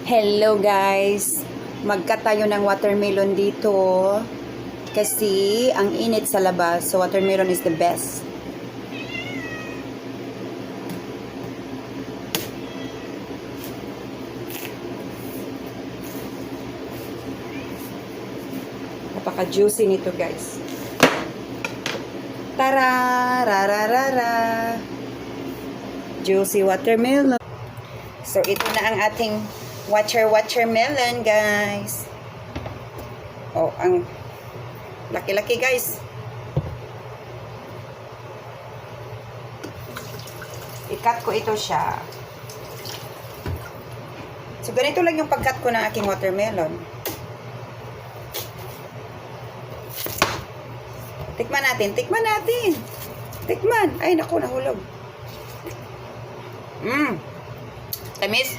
Hello guys! Magkat tayo ng watermelon dito kasi ang init sa labas, so watermelon is the best. Napaka-juicy nito guys. Tara! Rararara! Juicy watermelon. So ito na ang ating watermelon guys. Oh, ang laki-laki guys. I-cut ko ito siya. So ganito lang yung pag-cut ko ng aking watermelon. Tikman natin. Tikman. Ay naku, nahulog. Tamis.